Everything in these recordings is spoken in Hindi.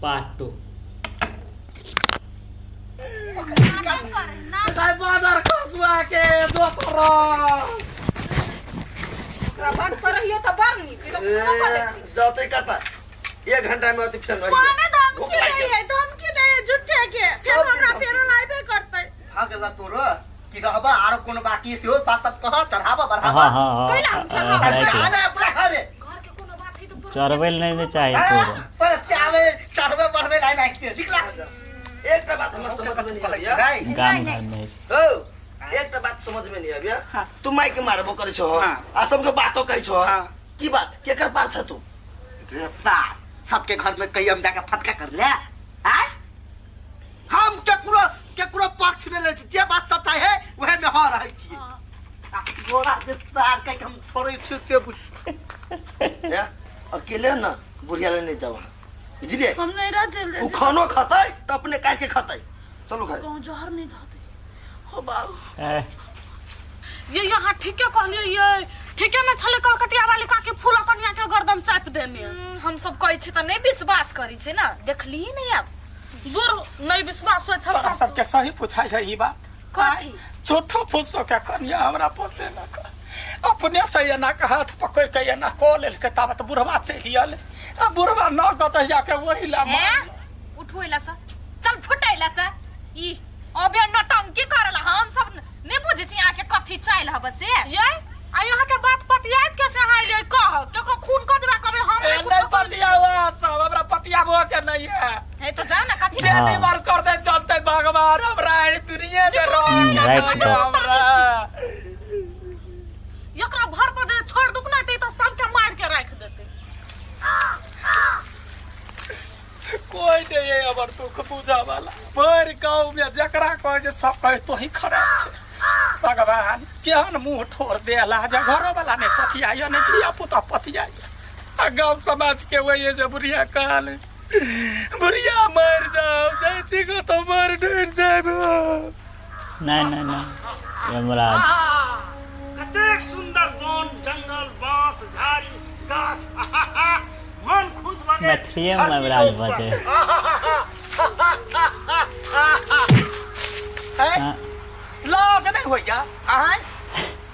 पार्ट 2 बाजार कसुआ के दो तोरा बंद पर रहियो तो बार नहीं फिर पूरा कर देती जाते कहता 1 घंटा में अति फेन माने धमकी नहीं है धमकी नहीं है झूठे के फिर हमरा फेर लाइबे करते हां गेला तोरा कि रहबा आरो कोन बाकी से हो बात सब कह चढ़ावा बढ़ावा हां हां कैला हम चढ़ावा जाना अपना घरे घर के कोनो बात है तो चरवेल नहीं चाहिए तोरा पर क्या में चढ़वे बढ़वे लाइन आइते निकला एकटा बात हम समझ में नहीं आया गाम घर में हो एकटा बात समझ में नहीं आया तू माई के मारबो करे छो आ सबके बातो कहै छो की बात केकर पार छ तू रे सार सबके घर में कई अंडा का फटका कर ले हैं हम केकरो पक्ष में ले छी जे बात सच्चाई है वह में हो रहै छी गोरा विस्तार के हम छोड़ै छी के या अकेले ना बुढ़िया ले नहीं जाओ बुझलिए हम नहीं रह चल वो खानो खाते तो अपने काट के खाते चलो घर गांव जहर नहीं धाते हो बाबू ये यहाँ ठीक है कहलिए ये ठीक है ना छले कलकतिया वाली का के फूल कन्या के गर्दन चाप देने हम सब कहै छी त नहीं विश्वास करी छे ना देखली नहीं अब दूर नहीं विश्वास होय तोरा छ सबके सही पूछाई है ई बात कथी झूठो फूसो के कन्या हमरा पोसे न कर अपने से ये ना के हाथ पकड़ के ये ना को लेल के ताबत बुढ़वा चलियल आ बुढ़वा न गतैया के वही ला हैं उठोइला सा चल फुटाइला सा ई अबे नटंकी करला हम सब नहीं बुझे छी आके कथी चाइल हब से ये आ यहाँ के बात पतियात कैसे हाइले कह केकरो खून क देबा कबे हम नहीं पतियावा सब हमरा पतियाबो के नहीं है है तो जाओ ना कथी जे नहीं मर कर दे जानते भगवान हमरा ई दुनिया में right हमरा एकरा भर पर जे छोड़ दुक ना ते तो सबके मार के रख देते कोई नहीं है अबर दुख बुझा वाला भर गांव में जकरा कहे जे सब कहे तो ही खराब छे भगवान केहन मुंह ठोर देला जे घरो वाला ने पतियायो ने दिया पुता पतियायो आ गांव समाज के वही जे बुढ़िया कहले बुढ़िया मर जाओ चाची को तो मर डर जाबो नहीं यमराज कतेक सुंदर वन जंगल बांस झाड़ी गाछ मन खुश भगे मैथिली में यमराज बजे लाज नहीं होइया आय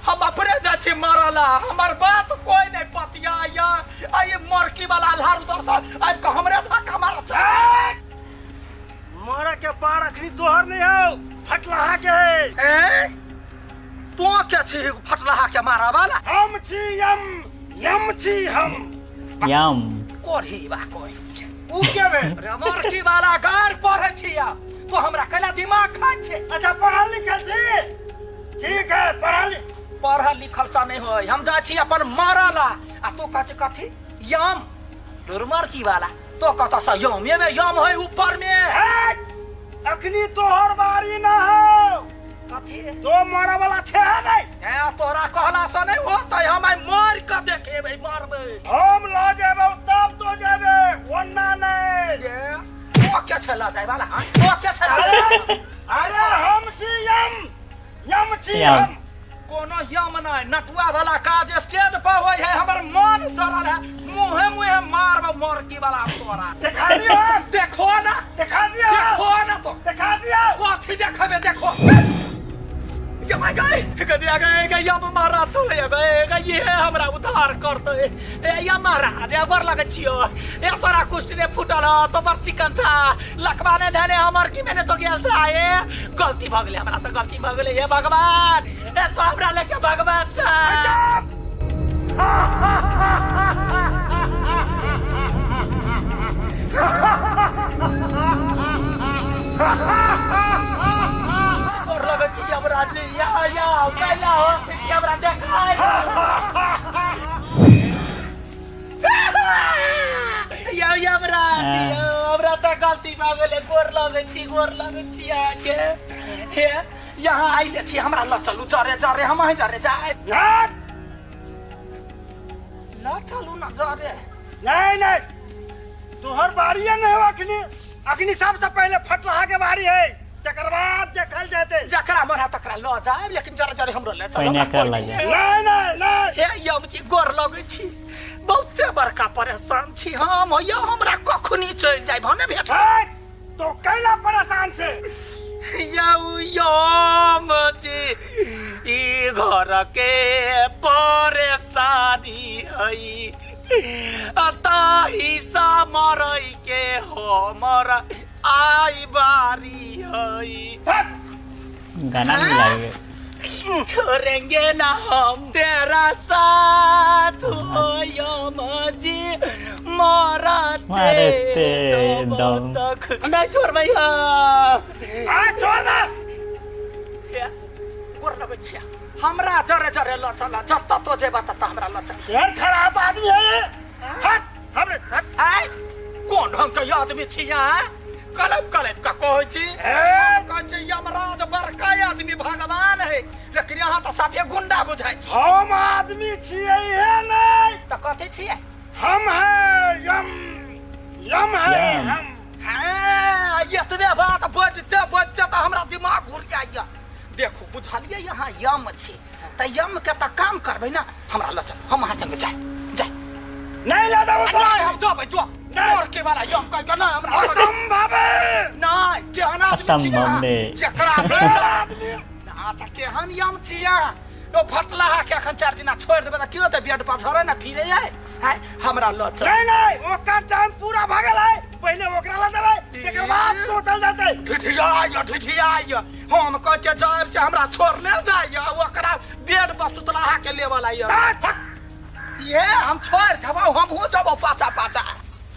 हम अपने जा छी मरला हमर बात कोई नहीं पतियाया आ ये मरकी वाला आधार उधर से आ के हमरे धक्का मार छे मरे के पार अखनी तोहर नहीं हो फटलहा के ए तो क्या छी फटलहा के मारा वाला हम छी यम छी हम यम कोढ़ी बा कोई ऊ के बे रे मरकी वाला घर पढ़े छिया तो हमरा कला दिमाग खाय छे अच्छा पढ़ल लिखल छी ठीक है पढ़ल लिखल सा नहीं होय हम जा छी अपन मारला आ तो कछ कथी यम दुर्मर की वाला तो कत सा यम ये में यम होय ऊपर में अखनी तोहर बारी ना हो कथी तो मरे वाला छे नहीं ए तोरा कहला से नहीं होतै हम आई मार के देखेबै मारबै हम ला जेबे तब तो जेबे वन्ना नहीं ये तो क्या छला जाय वाला हां तो क्या छला अरे हम छी यम छी यम। हम कोनो यम नहीं नटुआ वाला काज स्टेज पर होय है हमर मन जरल है मुंहे मारब मरकी वाला तोरा दिखा दियो देखो ना दिखा दियो देखो ना तो दिखा दियो कथी देखबे देखो ये भाई गए कदी आ गए यम मारा चले गए ये हमरा उद्धार करते ए या महाराज अबर लगे छियो ए तोरा कुष्ठ ने फुटल तो पर चिकन छा लखवा ने धने हमर की मैंने तो गेल छा ए गलती भ गेले हमरा से गलती भ गेले हे भगवान ए तो हमरा लेके भगवान छा और लगे छी हमरा जी या पहला हो छी हमरा देखाई या हमरा जी हमरा से गलती भ गेले गोर लगे छी आके हे यहाँ आइले छी हमरा ल चलू जरे हम ही जरे जाए ल चलू ना जरे नहीं तोहर बारी नहीं हो अखनी सबसे पहले फटलहा के बारी है तकर बाद देखल जाते जकरा मरा तकरा ल जाए लेकिन जरे हमरो ले चलो पहिने कर लगे नहीं हे यम जी गोर लगे छी बहुते बड़का परेशान छी हम या हमरा कखनी चल जाय भने घर के परेशानी हई ताही सा मरई के हमर आई बारी हई गाना नहीं लागे छोड़ेंगे ना हम तेरा साथ हो यम जी मरते दम तक नहीं छोड़ भैया छोड़ ना गोर लगै छै हमरा जरे जरे लचल जत्ता तो जेबा तत्ता हमरा लचल यार खराब आदमी है ये हट हमरे हट आय कोन ढंग के आदमी छी यहाँ कलप कलप का कहै छी कहै छी यमराज बड़का आदमी भगवान है लेकिन यहाँ तो सभे गुंडा बुझाइ छी हम आदमी छियै है नहीं तो कथी छियै हम है यम यम है यम। हम हाँ एतबे बात बजते बजते तो हमरा दिमाग घुर जाइया देखू बुझलिए यहाँ यम छी त यम के त काम करबै ना हमरा लचल हम अहाँ संग जाय जाय नहीं ले दो नहीं हम जबै जो मोर के वाला यम कह के ना हमरा असंभव है नहीं केहन आदमी छी असंभव ने। जकरा आदमी अच्छा केहन यम छिया ओ फटला के एखन 4 दिन छोड़ देबै त कियो त बेड पर झरे ना फिरे है हमरा लचल नहीं नहीं ओकर टाइम पूरा भ गेल है पहले ओकरा ला देबै तकर बाद सोचल जेतै ठिठिया हम कहै छै जाब से हमरा छोड़ने जाइए ओकरा बेड पर सुतला के लेवल आइए ये हम छोड़ देबौ हम हो जबौ पाछा पाछा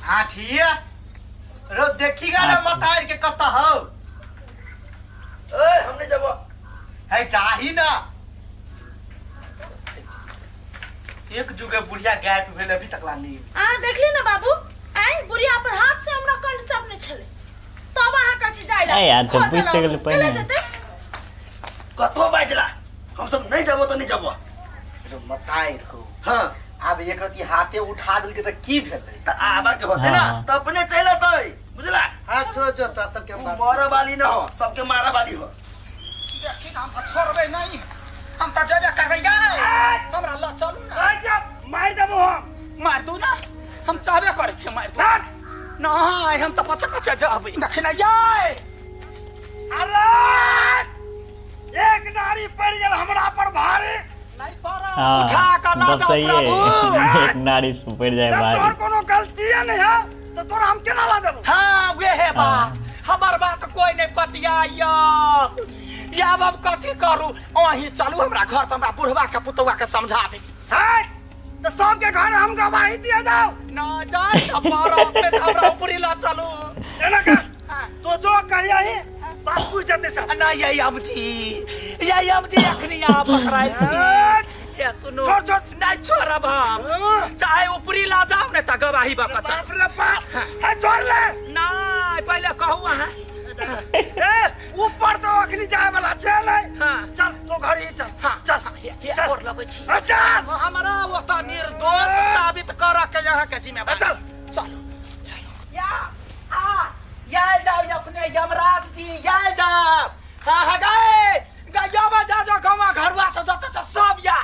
हाँ ठीक है रो देखिएगा ना मतार के कत्ता हो ओए हमने जब है जाही ना एक जुगे बुढ़िया गायब भेल अभी तक ला नहीं देखली ना बाबू आई बुढ़िया अपन हाथ से हमरा कंठ चापने छले तब अहाँ कथि जाइला ए यार, तो बुझ त गेलै पहिने। कतबो बाजला हम सब नहीं जबो तो नहीं जबो रो मतार हो हाँ अब एक रती हाथे उठा देलके त की भेलै त आबा के होते ना हाँ। तो अपने चल तै बुझला हां छो छो त सब के मारा वाली ना हो सबके मारा वाली हो देखि हम त छोड़बै नहीं हम त जेबे करबै हमरा ल चलू ना अच्छा मार देबो हम मार दू ना हम चाहबे करै छी मार दू नहीं हम त पछा पछा जाबै देखिन याय अरे एक नारी पड़ गेल हमरा पर भारी नहीं पारा हाँ उठा के ला बस जाओ सही प्रभु है एक नारी से पड़ जाए जब तोर भारी कोनो गलती नहीं है तो तोरा हम केना ला देबो हाँ वे है बात हाँ। हमार बात कोई नहीं पतियाइया या अब हम कथी करू वहीं चलू हमरा घर पर हमरा बुढ़वा के पुतवा के समझा दे है तो सबके घर हम गवाही दिए जाओ ना जाए त बारात में त हमरा ऊपरी ला चलू एना का तो जो कहिया ही बात पूछ जाते सब ना ये अमजी अखनी यहाँ पकड़ाई छी ये सुनो छोड़, छोड़। नहीं छोड़ब हम चाहे ऊपरी ला जाओ ने त गवाही बक चल बाप रे बाप है छोड़ ले नहीं पहले कहू अहाँ ए ऊपर तो अखनी जाए वाला छे नहीं हाँ। चल तो घर ही चल हाँ चल चल और लगै छी चल हमरा वो तो निर्दोष साबित कर के यहाँ के जिम्मेदार चल। चलो चलो या जाओ अपने यमराज जी या जाओ हाँ गए गया जा गाँव घरवा से जते से सब या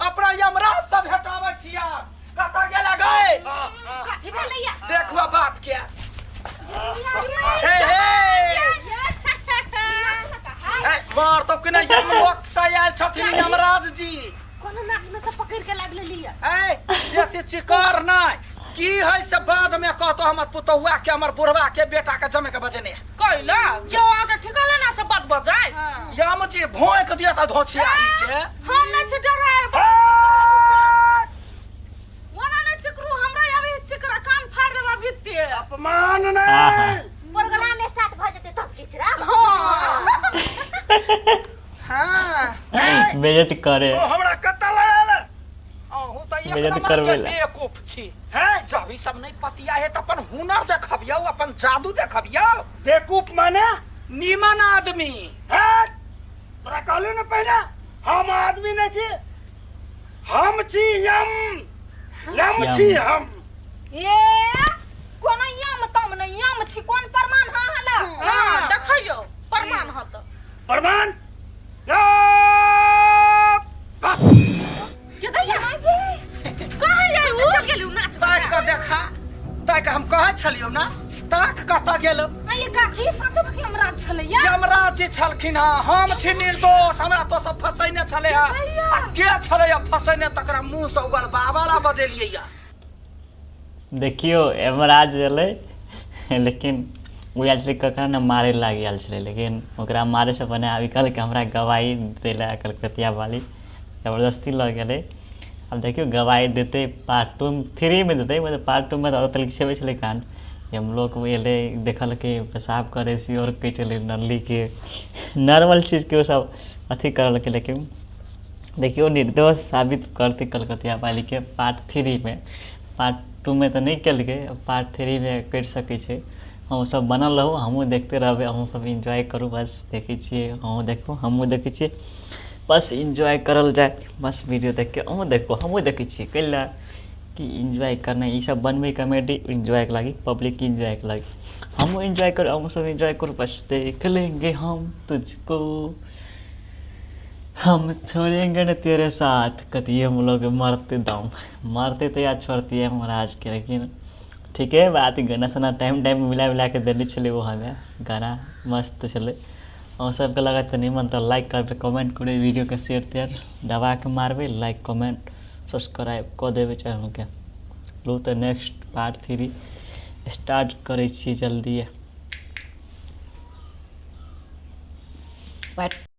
अपना यमराज से भेटावे छिया कत गेला गए कथी भेलैया देखबा बात क्या मार तो कि नहीं यमलोक से आयल छथिन यमराज जी कोनो नाच में से पकड़ के लाग लेलिया जैसे चिकार नहीं की है से बाद में कहतो हमर पुतौआ के हमर बुढ़वा के बेटा के जमे के बजने कहला जो आगे ठिकाना ना से बच जाए यम जी भोंक दिया था धोछिया के हम ना छ डराए वना ना चिकरू हमरा अभी चिकरा कान फाड़ देबा भित्ते अपमान नहीं प्रोग्राम स्टार्ट भ जेते तब किचरा हां बेइज्जती करे तो हमरा कत्ता लायल अहू त एक बेइज्जती नंबर करबे के ला। बेवकूफ छी है जब ई सब नहीं पतिया है त अपन हुनर देखबियो अपन जादू देखबियो बेवकूफ माने नीमन आदमी है तोरा कहलू न पहले हम आदमी नहीं छी हम छी यम छी हम ए कोनो यम तम न यम छी कोन प्रमाण हां हला हां देखियो प्रमाण ह त प्रमाण के दैया कहे जाई चल गेलू नाच ताक के देखा ताक हम कहै छलियो ना ताक कत गेलो ये काकी सचो कि यमराज छले या यमराज जी छलखिन हम छी निर्दोष हमरा तो सब फसैने छले आ के छले या फसैने तकरा मुंह से उगर बाबाला बजेलिए या देखियो यमराज एलै लेकिन वो आयल छलै ककरा ने मारे लागी आयल छलै लेकिन ओकरा मारे से बने अभी कल के हमरा गवाही देला कलकतिया वाली जबरदस्ती लग गेलै। अब देखियो गवाही देते पार्ट 3 में देते मतलब पार्ट 2 में तो तल छेबे छलै कांड हम लोग एले देखल के पेशाब करे सी और कह चले नली के नॉर्मल चीज के सब अथी करल के लेकिन देखियो निर्दोष साबित करते कलकतिया वाली के पार्ट 3 में। पार्ट 2 में तो नहीं कल के पार्ट 3 में कर सके छे। हम सब बनल रहो हमहूँ देखते रहबे हमहूँ सब इंजॉय करूँ बस देखे छे हमहूँ देखो हमहूँ देखे छे बस इंजॉय करल जाए बस वीडियो देख के हमहूँ देखो हमहूँ देखे छे कैला कि इंजॉय करना ये सब बनबे कॉमेडी इंजॉय के लगी पब्लिक इंजॉय के लगी हमहूँ इंजॉय करो हमहूँ सब इंजॉय करो बस देख लेंगे हम तुझको हम छोड़ेंगे न तेरे साथ कति हम लोग मरते दम मरते तो याद छोड़ती है महाराज के लेकिन ठीक है बात गाना सुना टाइम मिला के देने चले वो हमें गाना मस्त चले और सबके लगा तो नहीं मन तो लाइक कर कमेंट करे वीडियो के शेयर तेयर दबा के मारबे लाइक कमेंट सब्सक्राइब कर देवे चैनल के लो तो नेक्स्ट पार्ट 3 स्टार्ट करे छी जल्दी।